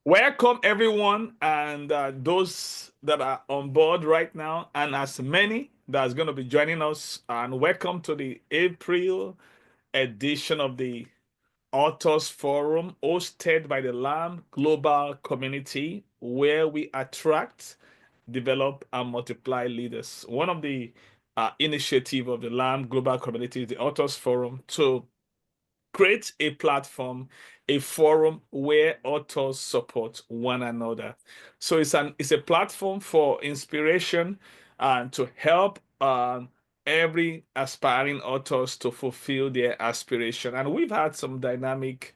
Welcome, everyone, and those that are on board right now, and as many that's going to be joining us. And welcome to the April edition of the Authors Forum, hosted by the LAM Global Community, where we attract, develop, and multiply leaders. One of the initiative of the LAM Global Community is the Authors Forum to create a platform, a forum where authors support one another. So it's a platform for inspiration and to help every aspiring authors to fulfill their aspiration. And we've had some dynamic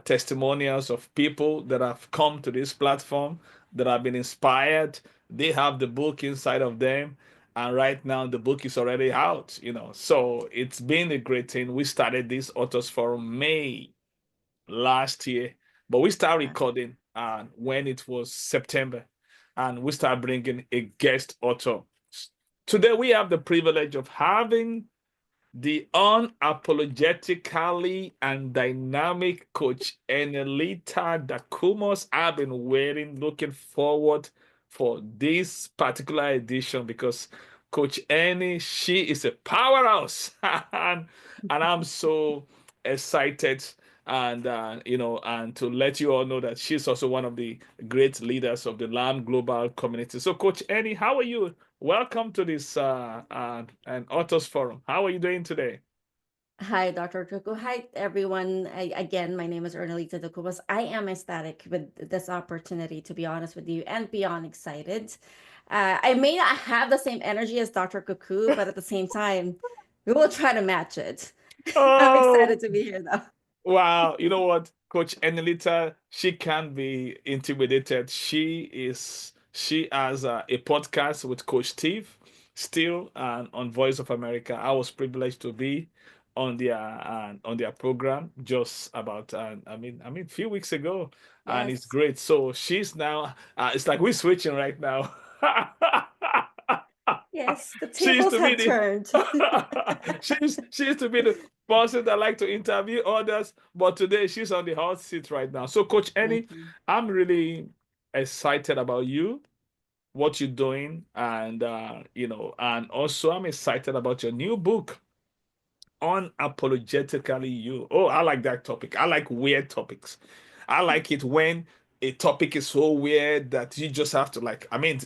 testimonials of people that have come to this platform that have been inspired. They have the book inside of them, and right now the book is already out. So it's been a great thing. We started this authors forum May last year, but we started Yeah. recording when it was September, and we started bringing a guest author. Today we have the privilege of having the unapologetically and dynamic coach Ernelita Dacumos. I've been looking forward for this particular edition because Coach Annie, she is a powerhouse, and I'm so excited and to let you all know that she's also one of the great leaders of the LAM Global Community. So, Coach Annie, how are you? Welcome to this an authors forum. How are you doing today? Hi, Dr. Koku. Hi, everyone. Again, my name is Ernelita Dacumos. I am ecstatic with this opportunity, to be honest with you, and beyond excited. I may not have the same energy as Dr. Koku, but at the same time, we will try to match it. I'm Oh, excited to be here, though. wow. You know what? Coach Enelita, she can be intimidated. She has a podcast with Coach Steve still and on Voice of America. I was privileged to be on their program just about a few weeks ago, and it's Yes. great. So she's now it's like we're switching right now. Yes, the She used tables to be have turned. she used to be the person that like to interview others, but today she's on the hot seat right now. So, Coach Annie, Mhm. I'm really excited about you, what you're doing, and also I'm excited about your new book, Unapologetically You. Oh, I like that topic. I like weird topics. I like it when a topic is so weird that you just have to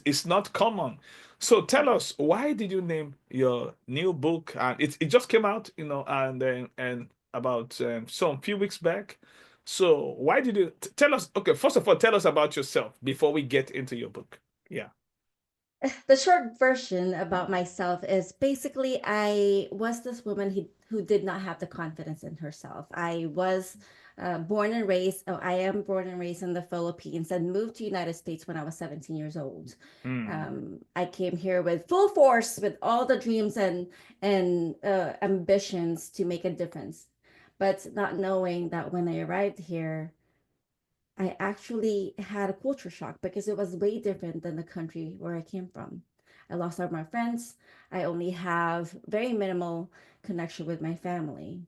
it's not common. So tell us, why did you name your new book? And it just came out, and about some few weeks back. So why did you tell us? Okay, first of all, tell us about yourself before we get into your book. Yeah. The short version about myself is basically I was this woman who did not have the confidence in herself. I was born and raised, oh, I am born and raised in the Philippines and moved to United States when I was 17 years old. Mm, I came here with full force, with all the dreams and ambitions to make a difference, but not knowing that when I arrived here, I actually had a culture shock because it was way different than the country where I came from. I lost all my friends. I only have very minimal connection with my family.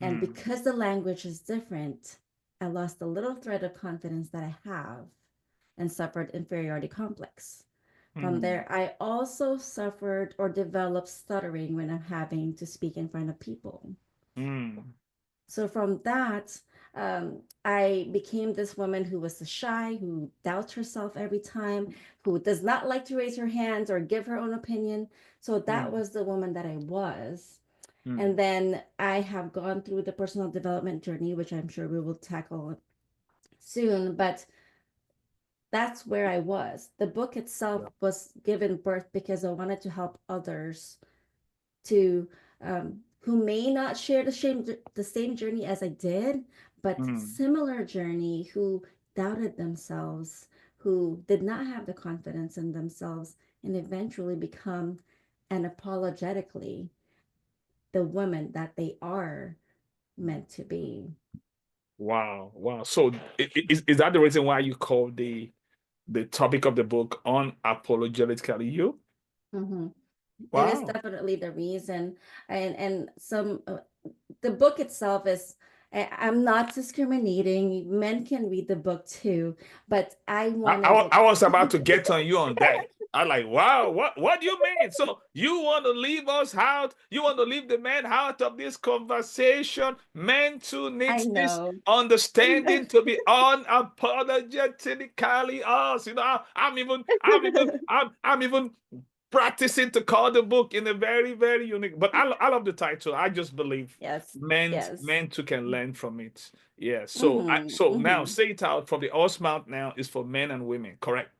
And mm, because the language is different, I lost the little thread of confidence that I have and suffered inferiority complex. From mm, there, I also suffered or developed stuttering when I'm having to speak in front of people. mm, So from that, I became this woman who was shy, who doubts herself every time, who does not like to raise her hands or give her own opinion. So that mm, was the woman that I was. And mm, then I have gone through the personal development journey, which I'm sure we will tackle soon. But that's where I was. The book itself was given birth because I wanted to help others to who may not share the same journey as I did, but mm. similar journey, who doubted themselves, who did not have the confidence in themselves, and eventually become unapologetically the woman that they are meant to be. Wow, wow. So is that the reason why you call the topic of the book Unapologetically You? Mm-hmm. It is Wow. definitely the reason, and some the book itself is. I'm not discriminating. Men can read the book too, but I I, I, wanted wa- it. I was about to get on you on that. I'm like, wow, what do you mean? So you want to leave us out? You want to leave the men out of this conversation? Men too I needs this know. understanding to be unapologetically us. I'm even practicing to call the book in a very, very unique. But I love the title. I just believe Yes, men yes. men too can learn from it. Yeah. Mm-hmm, So now mm-hmm. say it out from the horse mouth. Now is for men and women. Correct.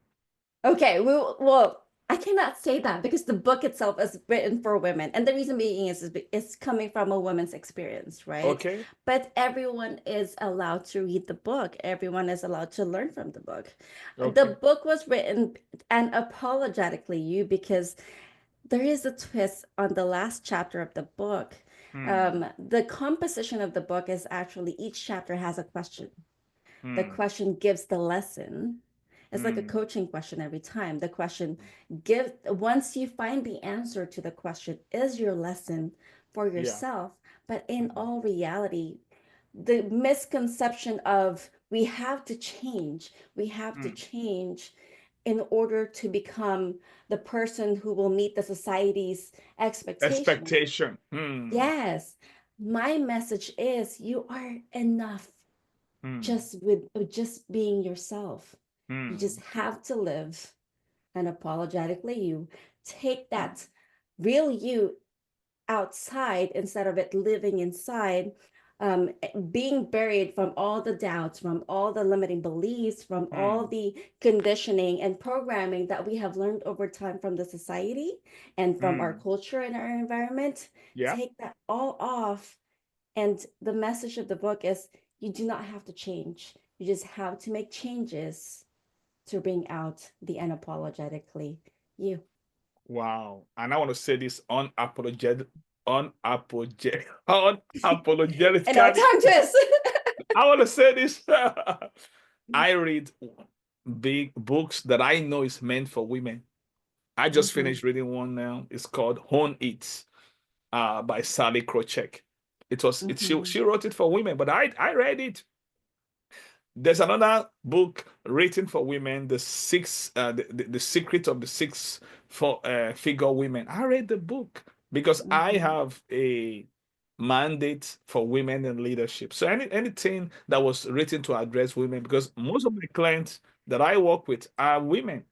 Okay, well, I cannot say that because the book itself is written for women, and the reason being is it's coming from a woman's experience, right? Okay. But everyone is allowed to read the book. Everyone is allowed to learn from the book. Okay. The book was written and apologetically you because there is a twist on the last chapter of the book. Hmm. The composition of the book is actually each chapter has a question. The Hmm. question gives the lesson. It's like a Hmm. coaching question every time. The question give once you find the answer to the question is your lesson for Yeah. yourself. But in Hmm. all reality, the misconception of we have to Hmm. change in order to become the person who will meet the society's expectation. Expectation. Hmm. Yes, my message is you are enough Hmm. just with just being yourself. You just Hmm. have to live unapologetically you. Take Hmm. that real you outside instead of it living inside, being buried from all the doubts, from all the limiting beliefs, from all Hmm. the conditioning and programming that we have learned over time from the society and from our Hmm. culture and our environment. Yeah. Take that all off, and the message of the book is you do not have to change. You just have to make changes to bring out the unapologetically you. Wow. And I want to say this And our unapologetically. tongue twist. I want to say this. I read big books that I know is meant for women. I just Mhm, finished reading one now. It's called Hone It by Sally Krochek. mhm, She wrote it for women, but I read it. There's another book written for women, the secret of the six for figure women. I read the book because I mhm. have a mandate for women in leadership. So anything that was written to address women, because most of my clients that I work with are women.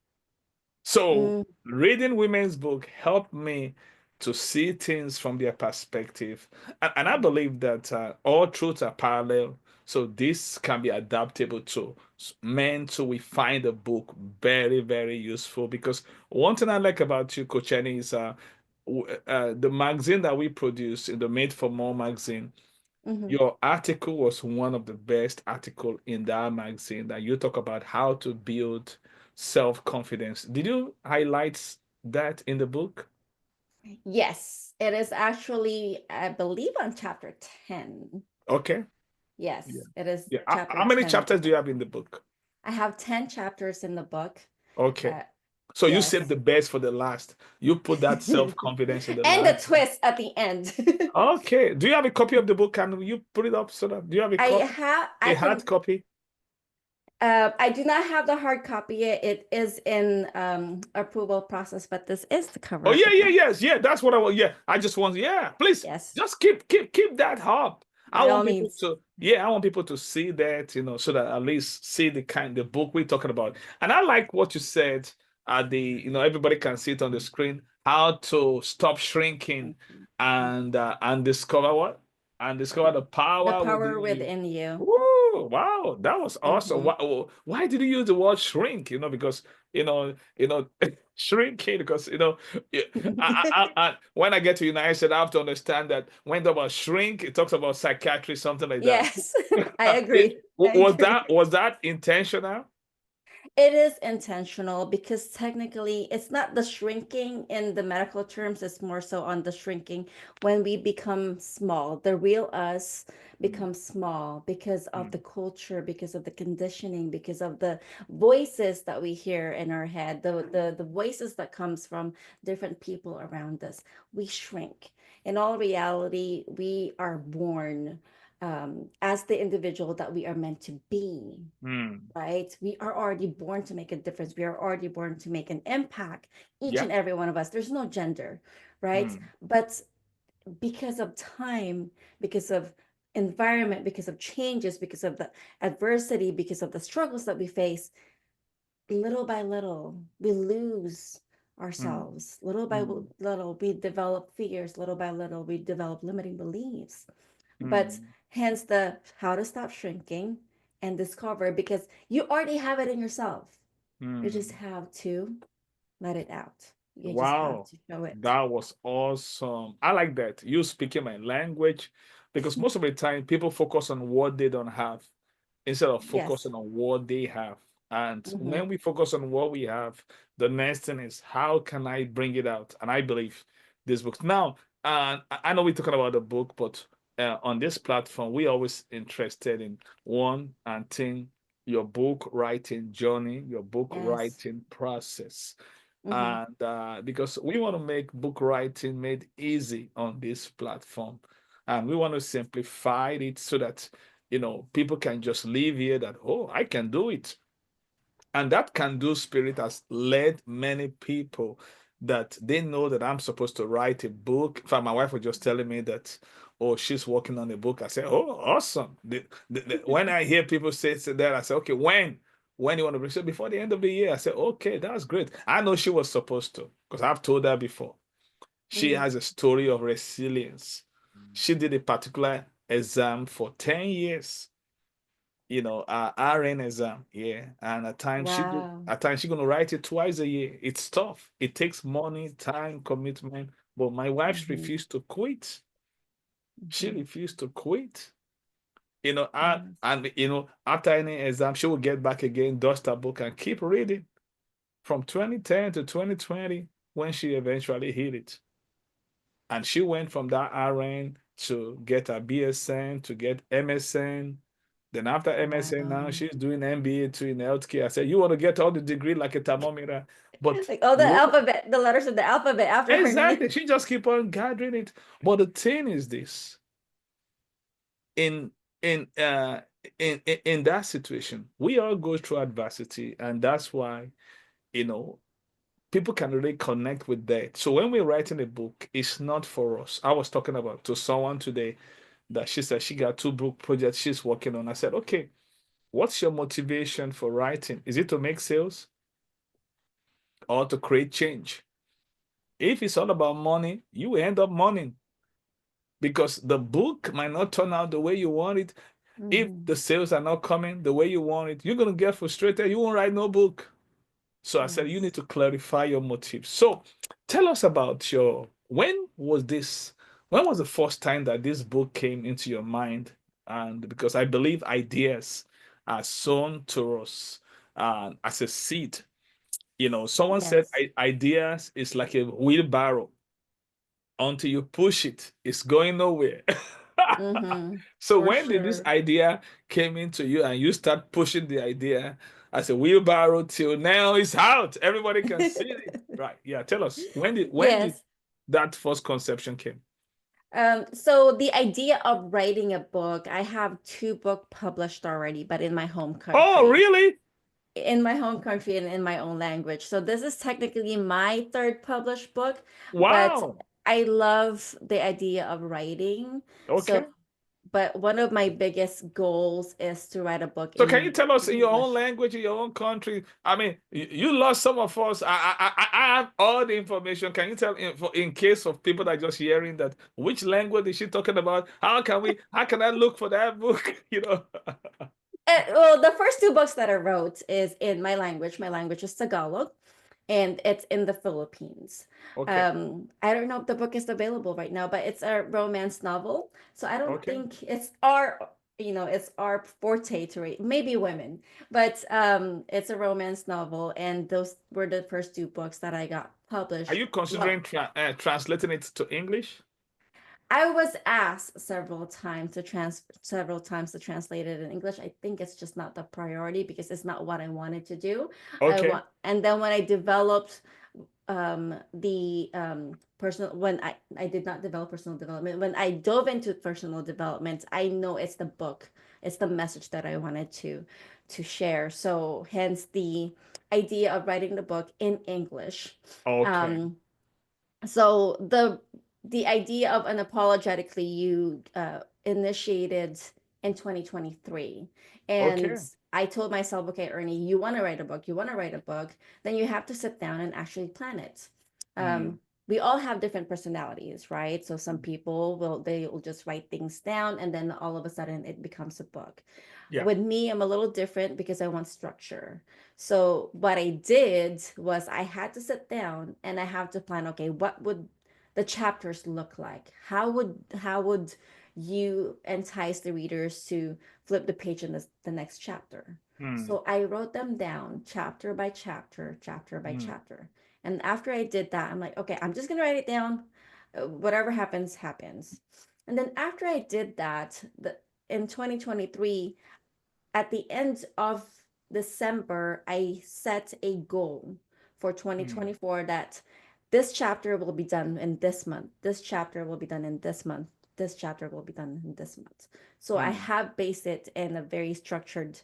So Mm. reading women's book helped me to see things from their perspective. And I believe that all truths are parallel. So this can be adaptable to men. So we find the book very, very useful because one thing I like about you, Coach Annie, is the magazine that we produce in the Made for More magazine. Mhm. Your article was one of the best article in that magazine that you talk about how to build self-confidence. Did you highlight that in the book? Yes, it is actually, I believe, on chapter 10. Okay. Yeah. Yes, it is Yeah. chapter How many 10 of the chapters do you book. have in the book? I have 10 chapters in the book. Okay. Uh, So you saved yes. the best for the last. You put that self-confidence in the And the last. twist at the end. Okay. Do you have a copy of the book? Can you put it up so that do you have a I copy? have, A I hard can, copy? I do not have the hard copy yet. It is in approval process, but this is the cover Oh of the yeah, yeah, book. yes, yeah. That's what I want. Yeah, I just want. Yeah, please, Yes, just keep that up. I by all want people means. to. Yeah, I want people to see that. So that at least see the book we're talking about. And I like what you said. Everybody can see it on the screen. How to stop shrinking and discover what and discover the The power power within you. within you. Woo, wow, that was awesome. Hmm. Why did you use the word shrink? Because shrinking. Because yeah, when I get to United States, I have to understand that when it about shrink, it talks about psychiatry, something like that. Yes, I agree. I Was agree. that intentional? It is intentional because technically it's not the shrinking in the medical terms, it's more so on the shrinking when we become small. The real us Mm, becomes small because of mm, the culture, because of the conditioning, because of the voices that we hear in our head, the voices that comes from different people around us. We shrink. In all reality, we are born. as the individual that we are meant to be, Mm. right? We are already born to make a difference. We are already born to make an impact, each Yeah. and every one of us. There's no gender, right? Mm. But because of time, because of environment, because of changes, because of the adversity, because of the struggles that we face, little by little, we lose Mm. ourselves. Little by Mm. little, we develop fears. Little by little, we develop limiting beliefs. But Mm. hence the how to stop shrinking and discover, because you already have it in yourself. You just Mm. have to let it out. You just have Wow, to show it. that was awesome. I like that. You speaking my language because most of the time people focus on what they don't have instead of Yes. focusing on what they have. And Mm-hmm. when we focus on what we have, the next thing is how can I bring it out? And I believe this book. Now, I know we're talking about the book, but on this platform, we always interested in one and thing, your book writing journey, your book Yes. writing process, Mm-hmm. and because we want to make book writing made easy on this platform, and we want to simplify it so that people can just live here that, oh, I can do it. And that can do spirit has led many people that they know that I'm supposed to write a book. In fact, my wife was just telling me that, oh, she's working on a book. I said, oh, awesome. When I hear people say that, I say, okay, when you want to bring it before the end of the year? I said, okay, that's great. I know she was supposed to, because I've told her before. She Mm-hmm. has a story of resilience. She did a particular exam for 10 years, RN exam, yeah. And Wow. at times she gonna write it twice a year. It's tough. It takes money, time, commitment. But my wife Mm-hmm. refused to quit. She Mm-hmm. refused to quit. Yes. And after any exam, she will get back again, dust her book, and keep reading from 2010 to 2020 when she eventually hit it. And she went from that RN to get a BSN to get MSN. Then after MSN, now Wow. she's doing MBA too in healthcare. I said, you want to get all the degree like a thermometer, but Like all the lo alphabet, the letters of the alphabet after her name. exactly, she just keep on gathering it. But the thing is this, in in uh in that situation, we all go through adversity, and that's why you know people can really connect with that. So when we're writing a book, it's not for us. I was talking about to someone today that she said she got two book projects she's working on. I said, okay, what's your motivation for writing? Is it to make sales or to create change? If it's all about money, you will end up mourning because the book might not turn out the way you want it. If Mm-hmm. the sales are not coming the way you want it, you're going to get frustrated. You won't write no book. So I said, you need Yes. to clarify your motives. So tell us about when was the first time that this book came into your mind? And because I believe ideas are sown to us as a seed. Someone said Yes. ideas is like a wheelbarrow. Until you push it, it's going nowhere. Mm-hmm. So For when did this sure. idea came into you and you start pushing the idea as a wheelbarrow till now it's out? Everybody can see it. Right. Yeah. Tell us when did Yes. that first conception came? So the idea of writing a book, I have two book published already, but in my home Oh, country. really? In my home country and in my own language. So this is technically my third published book, but Wow. I love the idea of writing. So, Okay. but one of my biggest goals is to write a book So can you tell us in in your own English. language, in your own country? I mean, you lost some of us. I have all the information. Can you tell in case of people that are just hearing that which language is she talking about? How can I look for that book? Well, the first two books that I wrote is in my language. My language is Tagalog, and it's in the Philippines. Okay. I don't know if the book is available right now, but it's a romance novel. So I don't Okay. think it's our forte to read. Maybe women, but it's a romance novel, and those were the first two books that I got Are published. you considering translating it to English? I was asked several times to translate it in English. I think it's just not the priority because it's not what I wanted to do. I Okay. want, and then when I developed the personal, when I did not develop personal development, when I dove into personal development, I know it's the book, it's the message that I wanted to share. So hence the idea of writing the book in English. Okay. um so the idea of unapologetically you initiated in 2023, and Okay. I told myself, okay, Ernie, you want to write a book, you want to write a book, then you have to sit down and actually plan it. Mm. We all have different personalities, right? So some people will just write things down and then all of a sudden it becomes a book. Yeah. With me, I'm a little different because I want structure. So what I did was I had to sit down and I have to plan, okay, what would the chapters look like? How would you entice the readers to flip the page in the next chapter? Mm. So I wrote them down chapter by chapter, chapter by Mm. chapter. And after I did that, I'm like, okay, I'm just gonna write it down. Whatever happens, happens. And then after I did that, in 2023, at the end of December, I set a goal for Mm. 2024 that this chapter will be done in this month. This chapter will be done in this month. This chapter will be done in this month. So I Mm. have based it in a very structured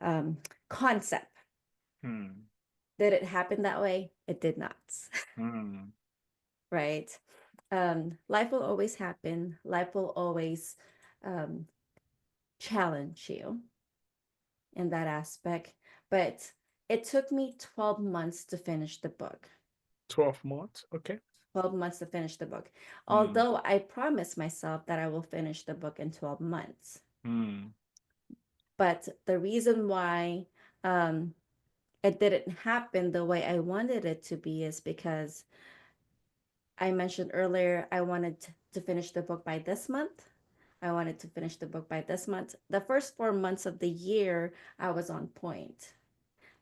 um, concept. Mm. Did it happen that way? It did not, Mm. right? Life will always happen. Life will always um, challenge you in that aspect. But it took me 12 months to finish the book. 12 months. Okay. 12 months to finish the book. Mm. Although I promised myself that I will finish the book in 12 months. Mm. But the reason why um, it didn't happen the way I wanted it to be is because I mentioned earlier I wanted to finish the book by this month. I wanted to finish the book by this month. The first 4 months of the year, I was on point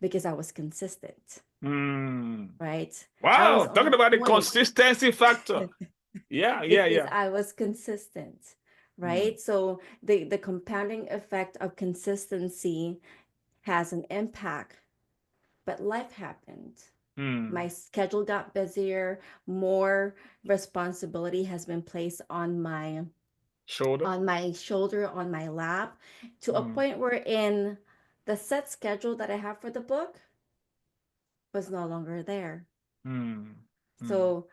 because I was consistent, Mm. right? I was Wow. Talking on about the point consistency factor. Yeah. Yeah. because Yeah. I was consistent, Mm. right? So the compounding effect of consistency has an impact, but life happened. My Mm. schedule got busier, more responsibility has been placed Shoulder. on my shoulder, on my lap, to a Mm. point where in the set schedule that I have for the book was no longer there. Mm. Mm. So,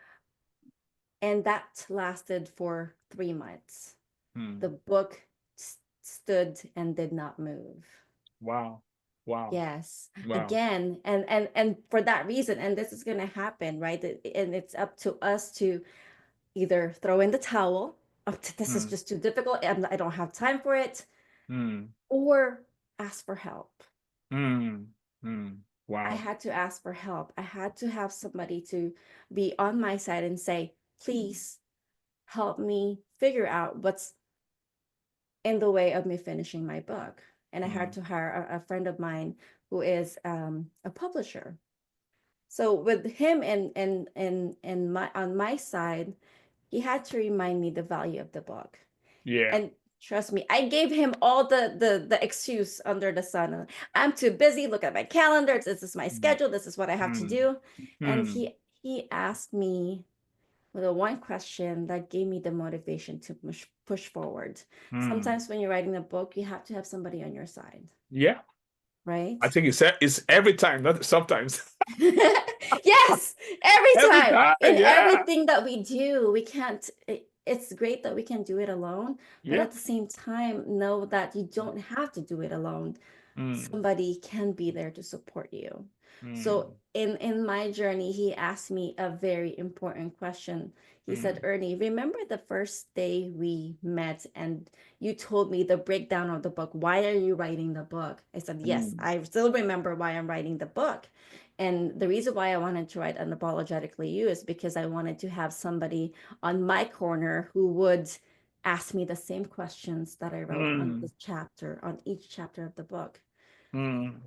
and that lasted for 3 months. The Mm. book stood and did not move. Wow. Wow. Yes. Wow. Again, and for that reason, and this is going to happen, right? And it's up to us to either throw in the towel, oh, this is Mm. just too difficult, I don't have time for it, Mm. or ask for help. Mm. Mm. I Wow. had to ask for help. I had to have somebody to be on my side and say, please help me figure out what's in the way of me finishing my book. And I had Mm. to hire a friend of mine who is a publisher. So with him and my on my side, he had to remind me the value of the book. Yeah. And trust me, I gave him all the excuse under the sun. I'm too busy. Look at my calendar. This is my Mm. schedule. This is what I have to Mm. do. And Mm. he asked me the one question that gave me the motivation to push forward. Mm. Sometimes when you're writing a book, you have to have somebody on your side, Yeah. I right? think it's every time, not sometimes. Yes, every Every time time. in Yeah. everything that we do, we can't. It's great that we can do it alone, but Yeah. at the same time, know that you don't have to do it alone. Mm. Somebody can be there to support you. So Mm. in my journey, he asked me a very important question. He said, Mm. Ernie, remember the first day we met and you told me the breakdown of the book. Why are you writing the book? I said, yes, Mm. I still remember why I'm writing the book. And the reason why I wanted to write Unapologetically You is because I wanted to have somebody on my corner who would ask me the same questions that I wrote on Mm. this chapter, on each chapter of the book. Mm.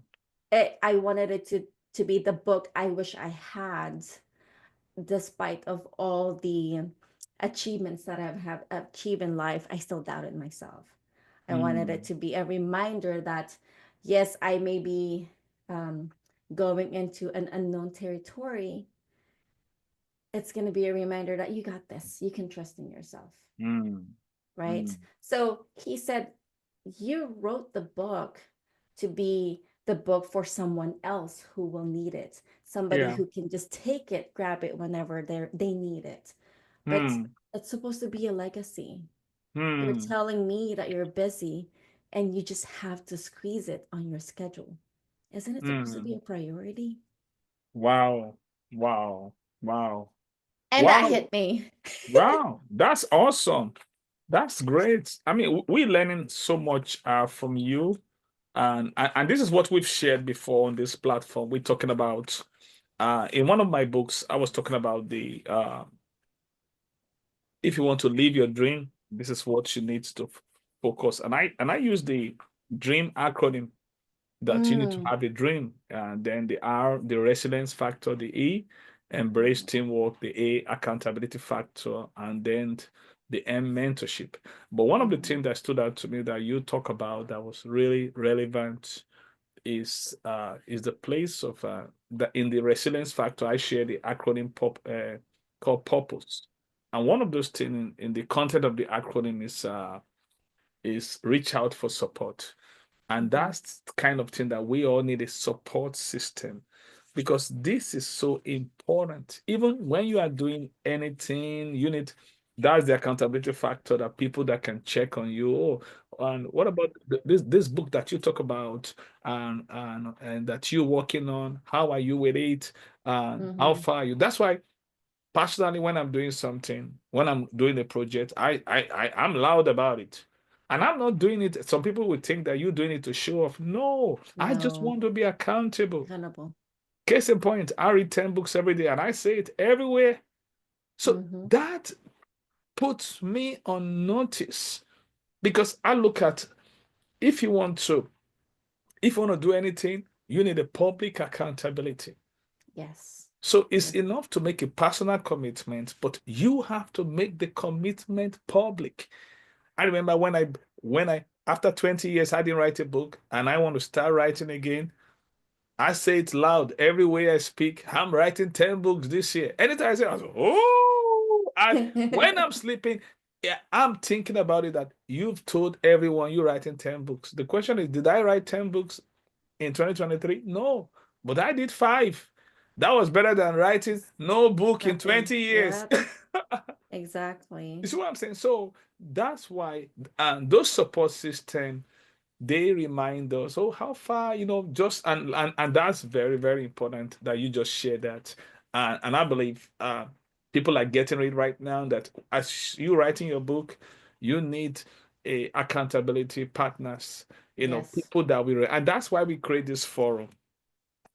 I wanted it to be the book I wish I had, despite of all the achievements that I have achieved in life. I still doubted myself. I wanted it Mm. to be a reminder that yes, I may be um, going into an unknown territory, it's going to be a reminder that you got this. You can trust in yourself, Mm, right? mm. So he said, you wrote the book to be the book for someone else who will need it, somebody Yeah. who can just take it, grab it whenever they need it. But Mm, it's supposed to be a legacy. You're mm, telling me that you're busy and you just have to squeeze it on your schedule. Isn't it supposed to be mm. a priority? Wow. Wow. Wow. And that Wow. hit me. Wow. That's awesome. That's great. I mean, we're learning so much from you, and this is what we've shared before on this platform. We're talking about in one of my books, I was talking about the if you want to live your dream, this is what you need to focus. And I use the dream acronym that you need to Mm. have a dream. And then the R, the resilience factor, the E, embrace Mm. teamwork, the A, accountability factor, and then the M, mentorship. But one of the Mm-hmm. things that stood out to me that you talk about that was really relevant is the place of the in the resilience factor. I share the acronym called purpose, and one of those things in the content of the acronym is reach out for support. And Mm-hmm. that's the kind of thing that we all need a support system because this is so important. Even when you are doing anything, you need that's the accountability factor that people that can check on you. Oh, and what about this book that you talk about and that you're working on? How are you with it? And how Mm-hmm. far are you? That's why personally when I'm doing something, when I'm doing a project, I'm loud about it. And I'm not doing it. Some people would think that you're doing it to show off. No, I just No, want to be accountable. accountable. Case in point, I read 10 books every day and I say it everywhere. So Mm-hmm. that puts me on notice because I look at if you want to, if you want to do anything, you need a public accountability. Yes. So it's Yes. enough to make a personal commitment, but you have to make the commitment public. I remember when I after 20 years I didn't write a book and I want to start writing again. I say it loud everywhere I speak. I'm writing 10 books this year. Anytime I say, I was, oh, and when I'm sleeping, yeah, I'm thinking about it that you've told everyone you're writing 10 books. The question is, did I write 10 books in 2023? No, but I did five. That was better than writing no book in Nothing. 20 years. Yeah, exactly. You see what I'm saying? So that's why, and those support systems, they remind us, oh, how far, just and that's very, very important that you just share that. And I believe people are getting it right now that as you writing your book, you need a accountability partners, Yes. people that and that's why we create this forum.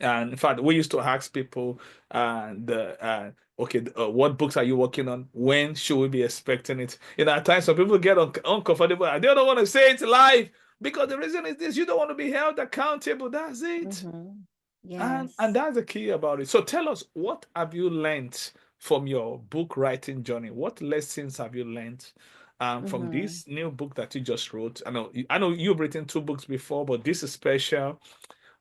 And in fact, we used to ask people, okay, what books are you working on? When should we be expecting it? At times, some people get uncomfortable and they don't want to say it live because the reason is this: you don't want to be held accountable. That's it, Mm-hmm. and Yes. that's the key about it. So, tell us, what have you learned from your book writing journey? What lessons have you learned? From Mm-hmm. this new book that you just wrote. I know you've written two books before, but this is special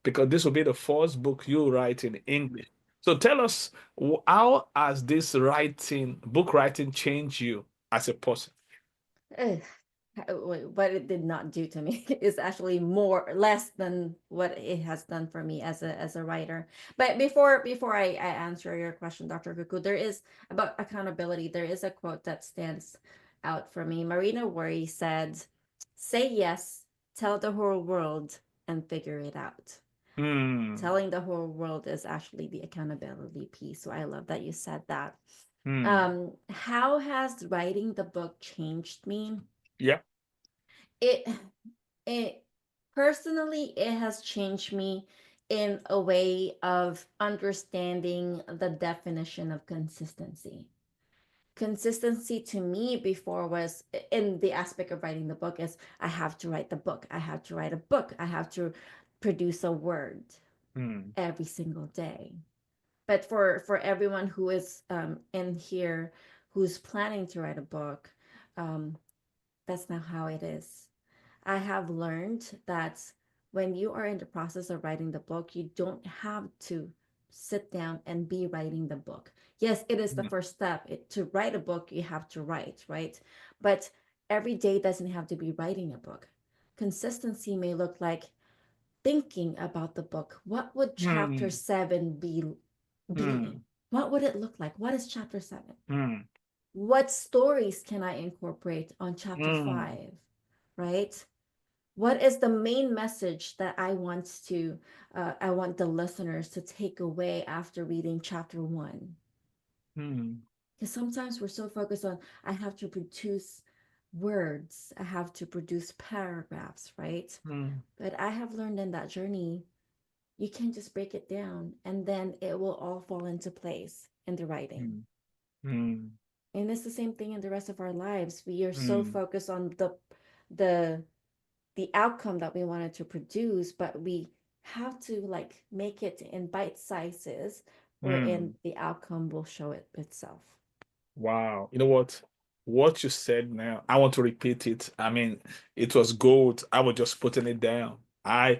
because this will be the first book you write in English. So tell us, how has this book writing changed you as a person? Ugh. What it did not do to me is actually more less than what it has done for me as a writer. But before I answer your question, Dr. Kuku, there is about accountability. There is a quote that stands out for me. Marina Worre said, "Say yes, tell the whole world, and figure it out." Hmm. Telling the whole world is actually the accountability piece. So I love that you said that. Hmm. How has writing the book changed me? Yeah. It it personally it has changed me in a way of understanding the definition of consistency. Consistency to me before was in the aspect of writing the book is I have to write the book. I have to write a book. I have to produce a word Hmm. every single day. But for everyone who is in here who's planning to write a book, um, that's not how it is. I have learned that when you are in the process of writing the book, you don't have to sit down and be writing the book. Yes, it is the mm, first step. To write a book, you have to write, right? But every day doesn't have to be writing a book. Consistency may look like thinking about the book. What would chapter mm, 7 be in? mm, What would it look like? What is chapter 7? mm, What stories can I incorporate on chapter mm, 5? Right? What is the main message that I want the listeners to take away after reading chapter 1? mm, Because sometimes we're so focused on, I have to produce words, I have to produce paragraphs, right? mm, But I have learned in that journey, you can just break it down and then it will all fall into place in the writing. mm, mm, And it's the same thing in the rest of our lives. We are so mm. focused on the the outcome that we wanted to produce, but we have to like make it in bite sizes wherein Mm. the outcome will show it itself. Wow. You know what? What you said now, I want to repeat it. I mean, it was gold. I was just putting it down. I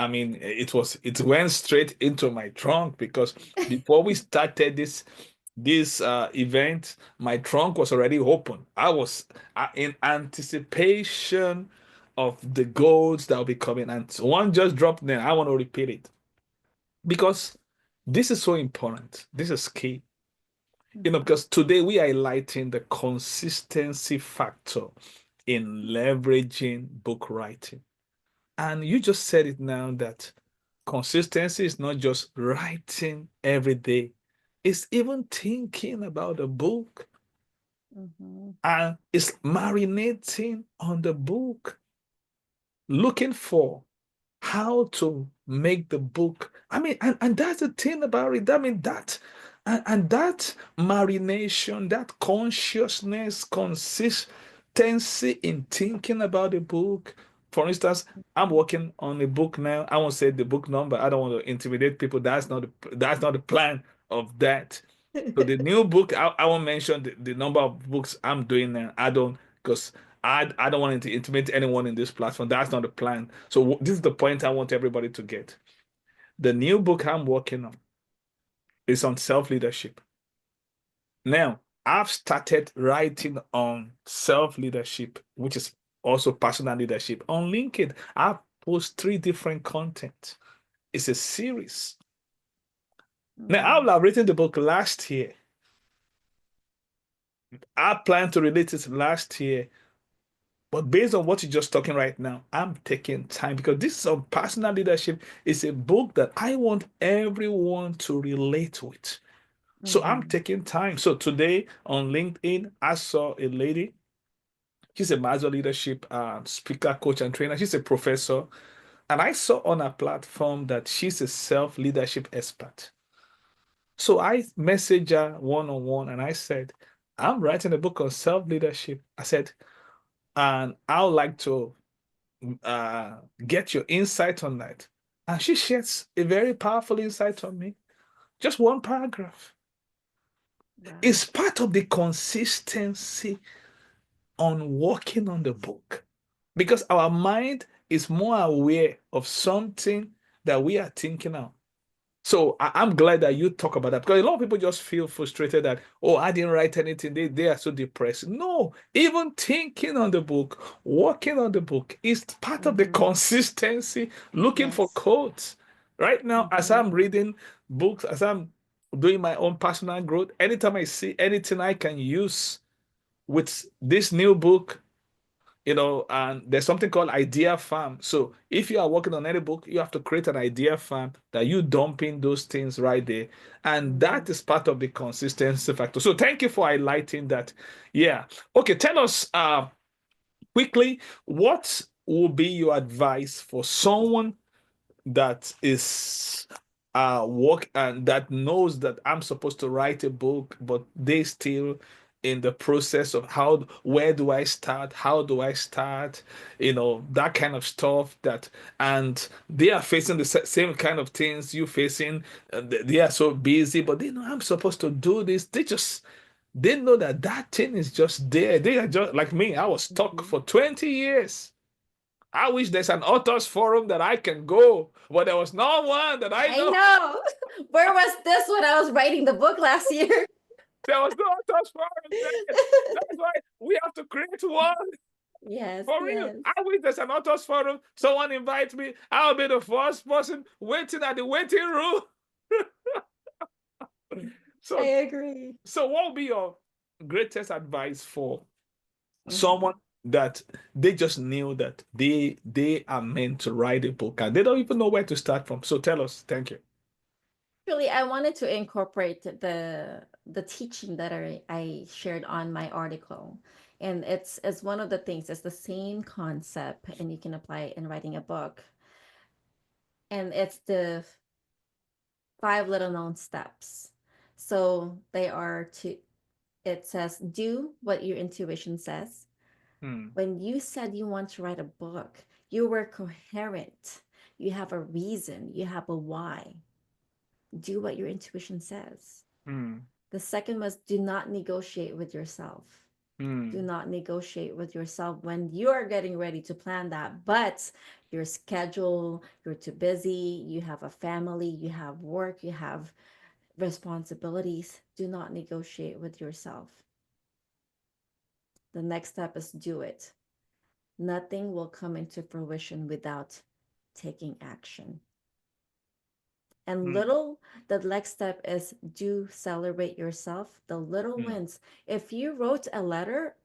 mean, it went straight into my trunk because before we started this event, my trunk was already open. I was in anticipation of the golds that will be coming, and one just dropped there. I want to repeat it because this is so important. This is key. Mm-hmm. Because today we are highlighting the consistency factor in leveraging book writing. And you just said it now that consistency is not just writing every day, it's even thinking about the book Mm-hmm. and it's marinating on the book, looking for how to make the book. I mean, and that's the thing about it. I mean, and that marination, that consciousness, consistency in thinking about the book. For instance, I'm working on a book now. I won't say the book number. I don't want to intimidate people. That's not the plan of that. So the new book, I won't mention the number of books I'm doing now. I don't because I don't want to intimidate anyone in this platform. That's not the plan. So this is the point I want everybody to get. The new book I'm working on is on self-leadership. Now, I've started writing on self-leadership, which is also personal leadership on LinkedIn. I post 3 different content. It's a series. Now, I Mm-hmm. will have written the book last year. I plan to release it last year. But based on what you're just talking right now, I'm taking time because this is on personal leadership. It's a book that I want everyone to relate with. So I'm Mm-hmm. taking time. So today on LinkedIn, I saw a lady. She's a Maxwell Leadership speaker, coach, and trainer. She's a professor. And I saw on her platform that she's a self-leadership expert. So I messaged her one-on-one and I said, I'm writing a book on self-leadership. I said, and I would like to uh, get your insight on that. And she shares a very powerful insight on me. Just one paragraph. Wow. It's part of the consistency on working on the book because our mind is more aware of something that we are thinking of. So I'm glad that you talk about that because a lot of people just feel frustrated that, oh, I didn't write anything. They are so depressed. No, even thinking on the book, working on the book is part of the Mm-hmm. consistency, looking for Yes. quotes. Right now, as I'm Mm-hmm. reading books, as I'm doing my own personal growth, anytime I see anything I can use with this new book, and there's something called idea farm. So if you are working on any book, you have to create an idea farm that you dump in those things right there. And Mm-hmm. that is part of the consistency factor. So thank you for highlighting that. Yeah. Okay, tell us quickly what will be your advice for someone that is work and that knows that I'm supposed to write a book, but they still in the process of where do I start? How do I start? That kind of stuff and they are facing the same kind of things you facing. They are so busy, but they know I'm supposed to do this. They know that thing is just there. They are just like me. I was stuck Mm-hmm. for 20 years. I wish there's an authors forum that I can go, but there was no one that I I know. know. Where was this when I was writing the book last year? There was no authors forum then. That's why we have to create one. Yes, For real. yes. I wish there's an authors forum. Someone invites me. I'll be the first person waiting at the waiting room. I So, agree. so what would be your greatest advice for Mhm. someone that they just knew that they are meant to write a book and they don't even know where to start from? So tell us. Thank you. Really, I wanted to incorporate the teaching that I shared on my article. And it's one of the things, it's the same concept, and you can apply it in writing a book. And it's the 5 little known steps. So they are to, it says, do what your intuition says. Hmm. When you said you want to write a book, you were coherent. You have a reason, you have a why. Do what your intuition says. Hmm. The second was, do not negotiate with yourself. Do Hmm. not negotiate with yourself when you are getting ready to plan that, but your schedule, you're too busy, you have a family, you have work, you have responsibilities. Do not negotiate with yourself. The next step is do it. Nothing will come into fruition without taking action. And Hmm. the next step is do celebrate yourself, the little Hmm. wins. If you wrote a letter,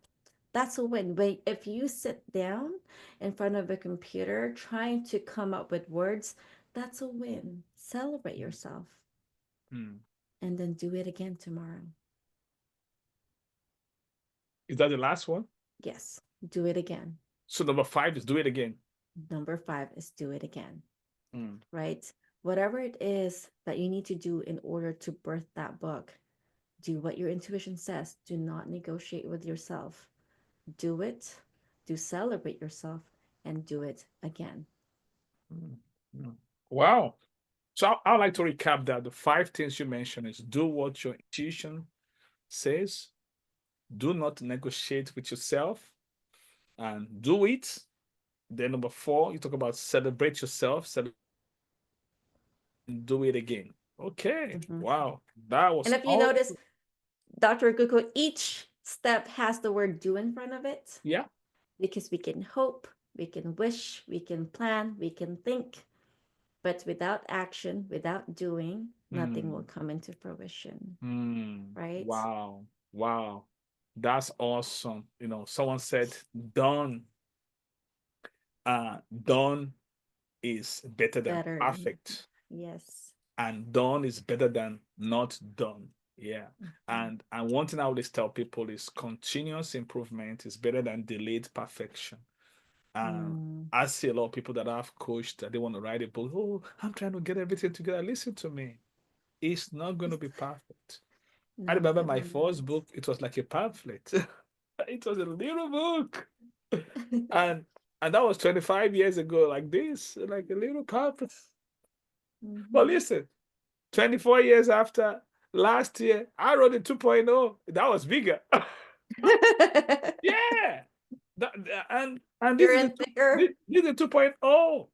that's a win. But if you sit down in front of a computer trying to come up with words, that's a win. Celebrate yourself Hmm. and then do it again tomorrow. Is that the last one? Yes, do it again. So number five is do it again. Number five is do it again, Hmm. right? Whatever it is that you need to do in order to birth that book, do what your intuition says. Do not negotiate with yourself. Do it, do celebrate yourself, and do it again. Hmm. Hmm. Wow. So I'd like to recap that the five things you mentioned is do what your intuition says, do not negotiate with yourself, and do it. Then number four, you talk about celebrate yourself, and do it again. Okay. Mhm. Wow. That And was if you all. notice, Dr. Kuku, each step has the word do in front of it Yeah. because we can hope, we can wish, we can plan, we can think, but without action, without doing, nothing will Hmm. come into fruition, Hmm. right? Wow. Wow. That's awesome. Someone said done. Done is better than Better. perfect. Yes. And done is better than not done. Yeah. Mhm. And one thing I always tell people is continuous improvement is better than delayed perfection. And Mm, I see a lot of people that I've coached that they want to write a book. Oh, I'm trying to get everything together. Listen to me. It's not going to be perfect. I no, remember it my will first not. book, it was like a pamphlet. It was a little book. And and that was 25 years ago, like this, like a little pamphlet. But Mhm. listen, 24 years after last year, I wrote a 2.0. That was bigger. Yeah. And this You're is a in thicker. this is a 2.0.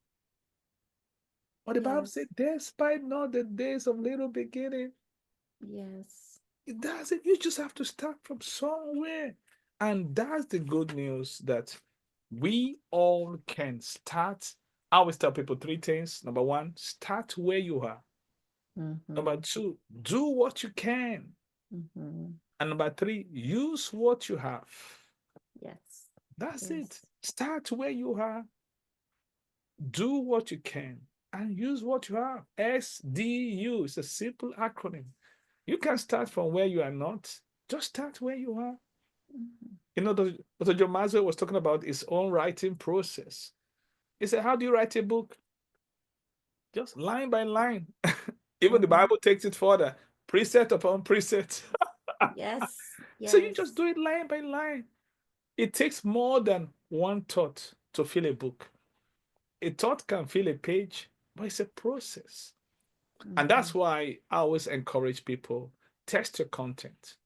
But the Bible Yes. said, despite not the days of little beginning, Yes. it doesn't. You just have to start from somewhere. And that's the good news that we all can start. I always tell people three things. Number one, start where you are. Number Mm-hmm. two, do what you can. Mm-hmm. And number three, use what you have. Yes. That's it. Yes. Start where you are, do what you can, and use what you have. SDU is a simple acronym. You can start from where you are not. Just start where you are. Mm-hmm. Dr. John Maxwell was talking about his own writing process. He said, how do you write a book? Just line by line. Even the Mm-hmm. Bible takes it further, precept upon precept. Yes. So you just Yes. do it line by line. It takes more than one thought to fill a book. A thought can fill a page, but it's a process. And Mm-hmm. that's why I always encourage people test your content.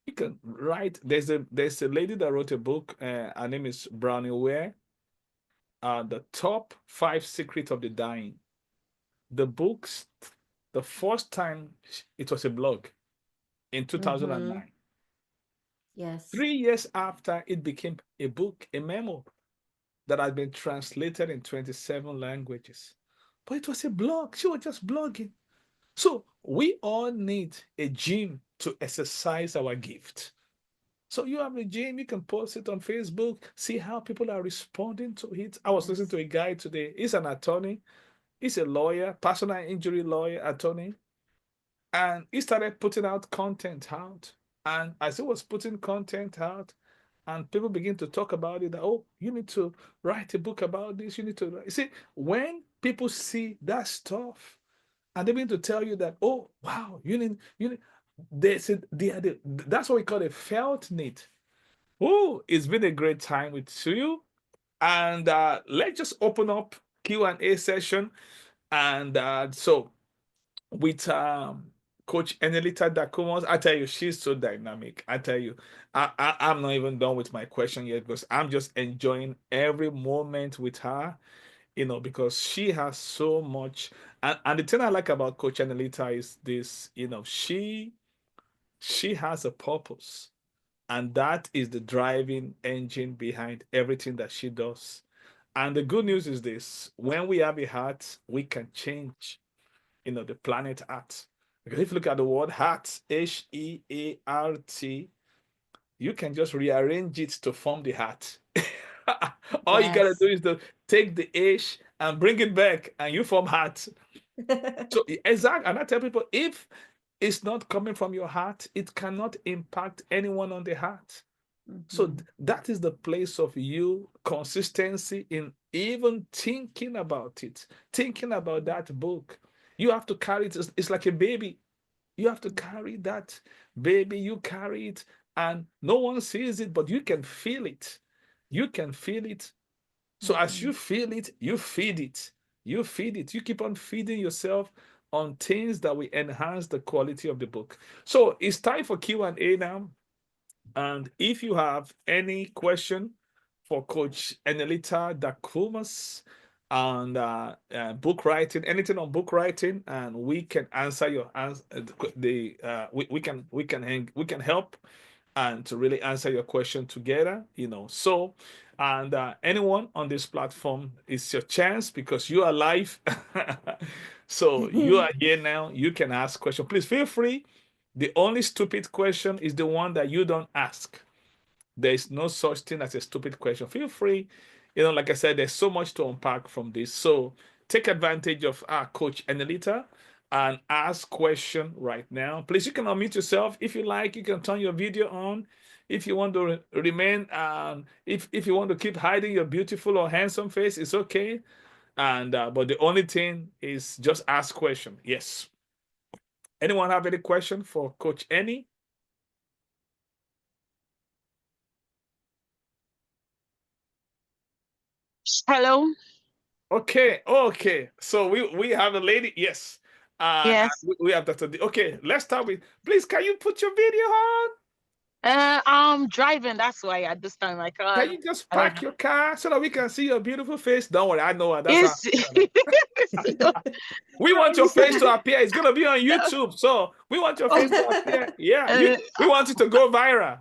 You can write. There's a lady that wrote a book. Her name is Brownie Ware. The top five secrets of the dying. The books, the first time it was a blog in Mm-hmm. 2009. Yes. 3 years after, it became a book, a memo that had been translated in 27 languages. But it was a blog. She was just blogging. So we all need a gym to exercise our gift. So you have a gym, you can post it on Facebook, see how people are responding to it. I was listening Yes. to a guy today. He's an attorney, he's a lawyer, personal injury lawyer, attorney, and he started putting out content out. And as he was putting content out, and people begin to talk about it, that, oh, you need to write a book about this, you need to. You see, when people see that stuff, and they begin to tell you that, oh, wow, you need, they said that's what we call a felt need. Oh, it's been a great time with you. And let's just open up Q&A session. And so with Coach Ernelita Dacumos, I tell you, she's so dynamic. I tell you, I'm not even done with my question yet because I'm just enjoying every moment with her, because she has so much. And the thing I like about Coach Ernelita is this, she has a purpose, and that is the driving engine behind everything that she does. And the good news is this: when we have a heart, we can change, the planet Earth. Because if you look at the word heart, Heart, you can just rearrange it to form the heart. All you gotta do Yes. is to take the H and bring it back, and you form heart. So exactly, and I tell people, if it's not coming from your heart, it cannot impact anyone on the heart. So Mm-hmm. that is the place of you consistency in even thinking about it, thinking about that book. You have to carry it. It's like a baby. You have to carry that baby. You carry it, and no one sees it, but you can feel it. You can feel it. So as Mm-hmm. you feel it, you feed it. You feed it. You keep on feeding yourself on things that will enhance the quality of the book. So it's time for Q&A now. And if you have any question for Coach Ernelita Dacumos and book writing, anything on book writing, and we can answer your answer. We can help and to really answer your question together. So, and anyone on this platform, it's your chance because you are live. So you are here now. You can ask question. Please feel free. The only stupid question is the one that you don't ask. There is no such thing as a stupid question. Feel free. Like I said, there's so much to unpack from this. So take advantage of our Coach Anelita and ask question right now. Please, you can unmute yourself. If you like, you can turn your video on. If you want to remain, if you want to keep hiding your beautiful or handsome face, it's okay. And but the only thing is just ask question. Yes. Anyone have any question for Coach Annie? Hello. Okay, okay. So we have a lady, yes, and Yes. we have Dr. D. Okay, let's start with. Please, can you put your video on? I'm driving. That's why at this time I Can can't. you just I don't park know. your car so that we can see your beautiful face? Don't worry, I know her. That's how. Is We want your is face to appear. It's gonna be on YouTube, so we want your face to appear. Yeah, you. uh, We want it to go viral.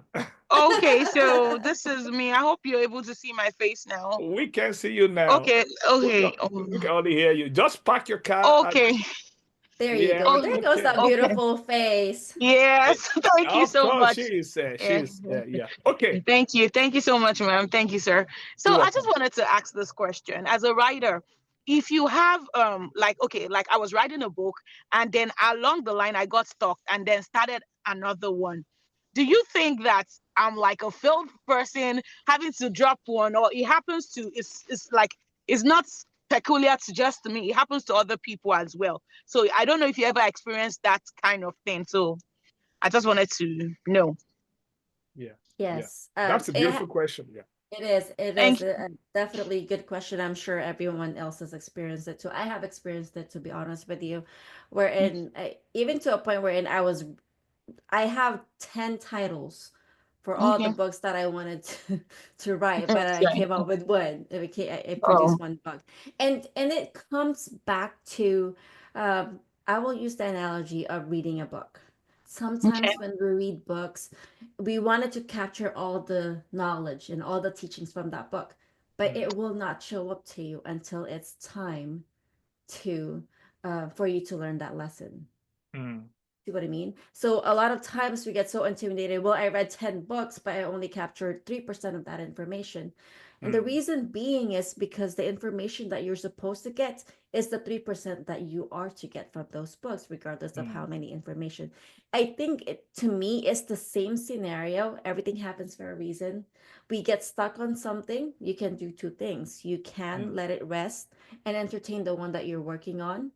okay. So this is me. I hope you're able to see my face now. We can see you now. Okay. We can, Okay. we can only hear you. Just park your car. Okay. There you Yeah. go. Oh, There goes that Okay. okay. beautiful face. Yes. Thank you Of so course, much. she's Yeah. yeah. Okay, Thank you. Thank you so much, ma'am. Thank you, sir. So you're I just welcome. wanted to ask this question. As a writer, if you have like okay, like I was writing a book and then along the line I got stuck and then started another one. Do you think that I'm like a failed person having to drop one, or it happens to it's like it's not peculiar to just me, it happens to other people as well. So I don't know if you ever experienced that kind of thing. So I just wanted to know. Yeah, yeah. Yes. That's a beautiful question. Yeah. It is. It Thank is definitely a good question. I'm sure everyone else has experienced it too. I have experienced it, to be honest with you, you. wherein even to a point wherein I have 10 titles for all the Okay. books that I wanted to write, but I Okay. came up with one. I produced Oh, one book, and it comes back to, um, I will use the analogy of reading a book. Okay. Sometimes when we read books, we wanted to capture all the knowledge and all the teachings from that book, but Mm, it will not show up to you until it's time to for you to learn that lesson. mm, See what I mean? So a lot of times we get so intimidated. Well, I read 10 books, but I only captured 3% of that information. And the mm, reason being is because the information that you're supposed to get is the 3% that you are to get from those books, regardless of how mm, many information. I think to me, it's the same scenario. Everything happens for a reason. We get stuck on something. You can do two things. You can mm. let it rest and entertain the one that you're working on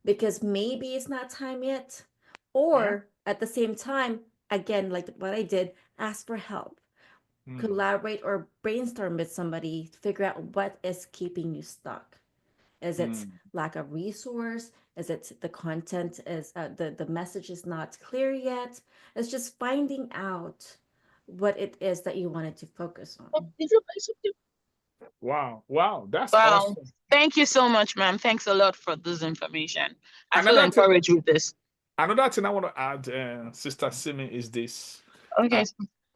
because maybe it's not time yet. Yeah. Or at the same time, again, like what I did, ask for help, Mm, collaborate or brainstorm with somebody to figure out what is keeping you stuck. Is it mm, lack of resource? Is it the content is the message is not clear yet? It's just finding out what it is that you wanted to focus on. wow. Wow. That's Wow. awesome. Thank you so much, ma'am. Thanks a lot for this information. I feel Another thing, encouraged with this. another thing I want to add, Sister Simi, is this. Okay.